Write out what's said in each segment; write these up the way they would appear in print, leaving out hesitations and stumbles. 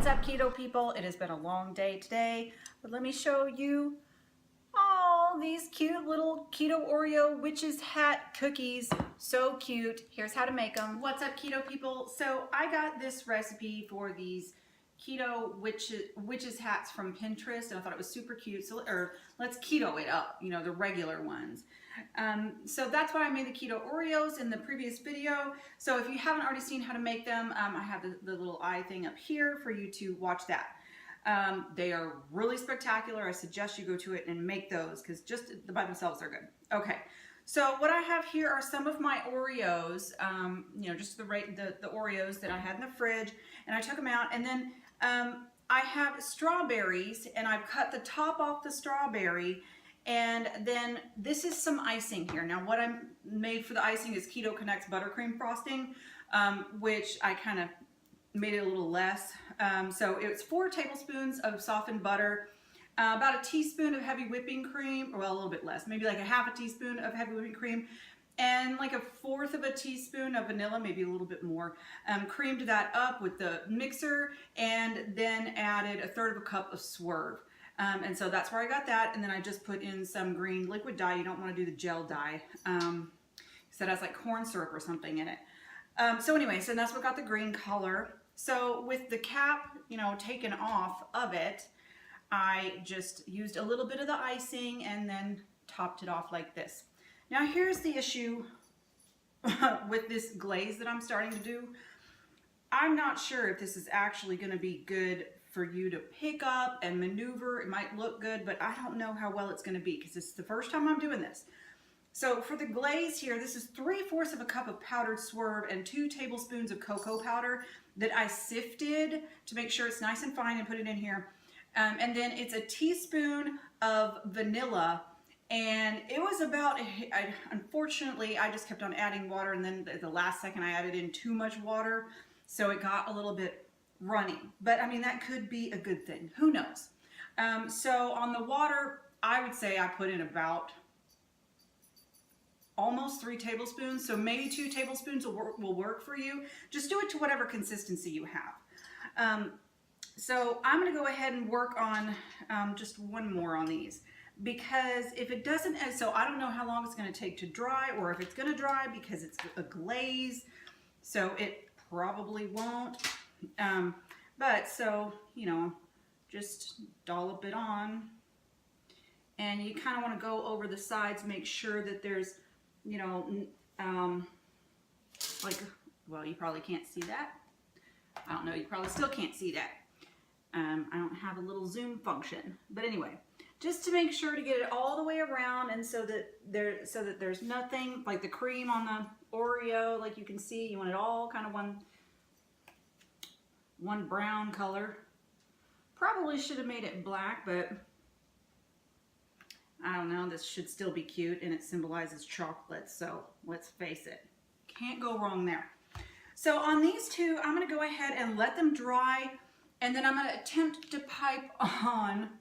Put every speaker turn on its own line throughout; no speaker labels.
up, keto people? It has been a long day today, but let me show you all these cute little keto Oreo witch's hat cookies. So cute. Here's how to make them. What's up, keto people? So I got this recipe for these keto witch's hats from Pinterest, and I thought it was super cute. So let's keto it up, you know, the regular ones. So that's why I made the keto Oreos in the previous video. So if you haven't already seen how to make them, I have the little eye thing up here for you to watch that. They are really spectacular. I suggest you go to it and make those because just by themselves they're good. Okay, so what I have here are some of my Oreos, you know, just the Oreos that I had in the fridge, and I took them out, and then I have strawberries, and I've cut the top off the strawberry, and then this is some icing here. Now what I made for the icing is Keto Connects buttercream frosting, which I kind of made it a little less. So it's 4 tablespoons of softened butter, about a teaspoon of heavy whipping cream, well, a little bit less, maybe like a half a teaspoon of heavy whipping cream, and like a 1/4 of a teaspoon of vanilla, maybe a little bit more. Creamed that up with the mixer, and then added a 1/3 of a cup of Swerve. And so that's where I got that, and then I just put in some green liquid dye. You don't want to do the gel dye, so it has like corn syrup or something in it. So anyway, so that's what got the green color. So with the cap, you know, taken off of it, I just used a little bit of the icing and then topped it off like this. Now here's the issue with this glaze that I'm starting to do. I'm not sure if this is actually going to be good for you to pick up and maneuver. It might look good, but I don't know how well it's going to be because it's the first time I'm doing this. So for the glaze here, this is 3/4 of a cup of powdered Swerve and 2 tablespoons of cocoa powder that I sifted to make sure it's nice and fine and put it in here. And then it's a teaspoon of vanilla, and it was about, unfortunately, I just kept on adding water, and then the last second I added in too much water, so it got a little bit runny. But I mean, that could be a good thing. Who knows? So on the water, I would say I put in about almost 3 tablespoons, so maybe 2 tablespoons will work for you. Just do it to whatever consistency you have. So I'm going to go ahead and work on just one more on these, because if it doesn't, so I don't know how long it's going to take to dry, or if it's going to dry because it's a glaze, so it probably won't. But so, you know, just dollop it on, and you kind of want to go over the sides, make sure that there's, you know, like, well, you probably can't see that. I don't know, you probably still can't see that. I don't have a little zoom function, but anyway, just to make sure to get it all the way around, and so that there's nothing like the cream on the Oreo, like you can see, you want it all kind of one brown color. Probably should have made it black, but I don't know, this should still be cute, and it symbolizes chocolate, so let's face it, can't go wrong there. So on these two, I'm going to go ahead and let them dry, and then I'm going to attempt to pipe on.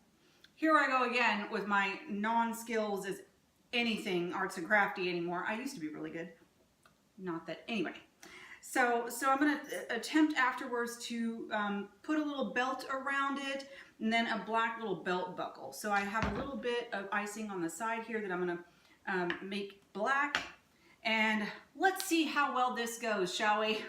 Here I go again with my non-skills as anything arts and crafty anymore. I used to be really good, not that, anyway. So I'm going to attempt afterwards to put a little belt around it, and then a black little belt buckle. So I have a little bit of icing on the side here that I'm going to make black. And let's see how well this goes, shall we?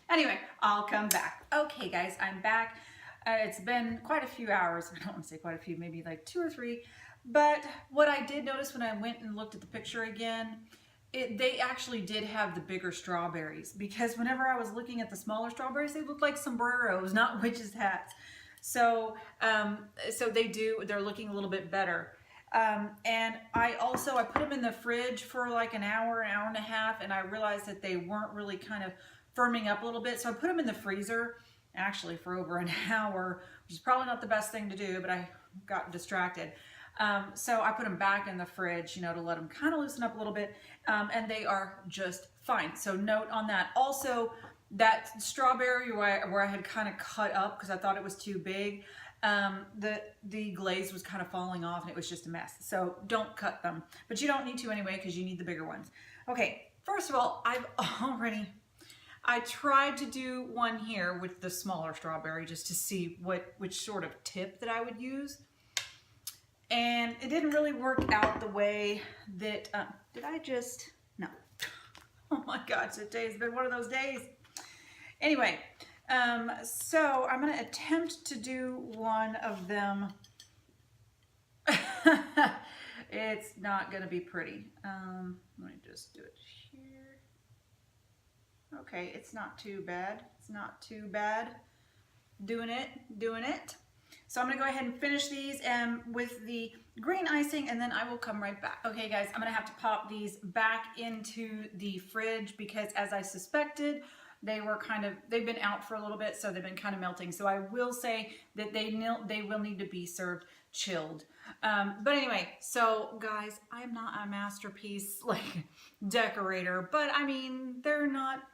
Anyway, I'll come back. Okay, guys, I'm back. It's been quite a few hours. I don't want to say quite a few, maybe like 2 or 3. But what I did notice when I went and looked at the picture again, they actually did have the bigger strawberries, because whenever I was looking at the smaller strawberries, they looked like sombreros, not witches' hats. So, they're looking a little bit better. And I put them in the fridge for like an hour and a half, and I realized that they weren't really kind of firming up a little bit. So I put them in the freezer actually for over an hour, which is probably not the best thing to do, but I got distracted. So I put them back in the fridge, you know, to let them kind of loosen up a little bit, and they are just fine. So note on that. Also, that strawberry where I had kind of cut up because I thought it was too big, the glaze was kind of falling off, and it was just a mess. So don't cut them, but you don't need to anyway because you need the bigger ones. Okay, first of all, I tried to do one here with the smaller strawberry just to see which sort of tip that I would use. And it didn't really work out the way that, did I just, no. Oh my gosh, today has been one of those days. Anyway, so I'm gonna attempt to do one of them. It's not gonna be pretty. Let me just do it here. Okay, it's not too bad. It's not too bad. Doing it. So I'm gonna go ahead and finish these with the green icing, and then I will come right back. Okay guys, I'm gonna have to pop these back into the fridge because, as I suspected, they've been out for a little bit, so they've been kind of melting. So I will say that they will need to be served chilled. But anyway, so guys, I'm not a masterpiece like decorator, but I mean, they're not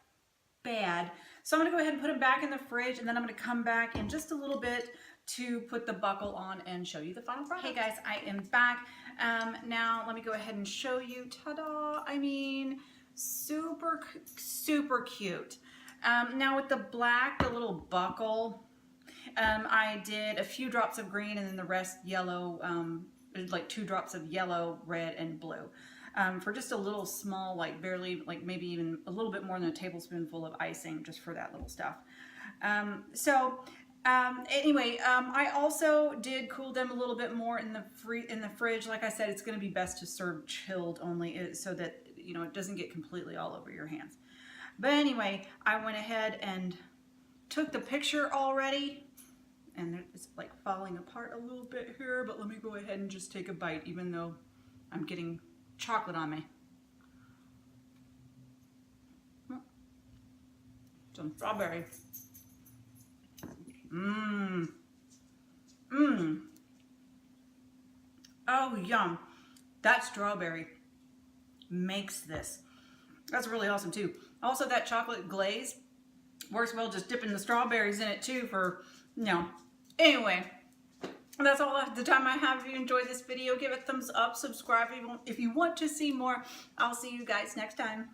bad. So I'm gonna go ahead and put them back in the fridge, and then I'm gonna come back in just a little bit to put the buckle on and show you the final product. Hey guys, I am back. Now let me go ahead and show you. Ta-da! I mean, super cute. Now with the black, the little buckle, I did a few drops of green and then the rest yellow, like 2 drops of yellow, red, and blue. For just a little small, like barely, like maybe even a little bit more than a tablespoonful of icing, just for that little stuff. Anyway, I also did cool them a little bit more in the fridge. Like I said, it's going to be best to serve chilled only, so that it doesn't get completely all over your hands. But anyway, I went ahead and took the picture already, and it's like falling apart a little bit here. But let me go ahead and just take a bite, even though I'm getting chocolate on me. Some strawberry. Oh, yum. That strawberry makes this. That's really awesome too. Also, that chocolate glaze works well just dipping the strawberries in it too for, Anyway, that's all the time I have. If you enjoyed this video, give it a thumbs up, subscribe if you want to see more. I'll see you guys next time.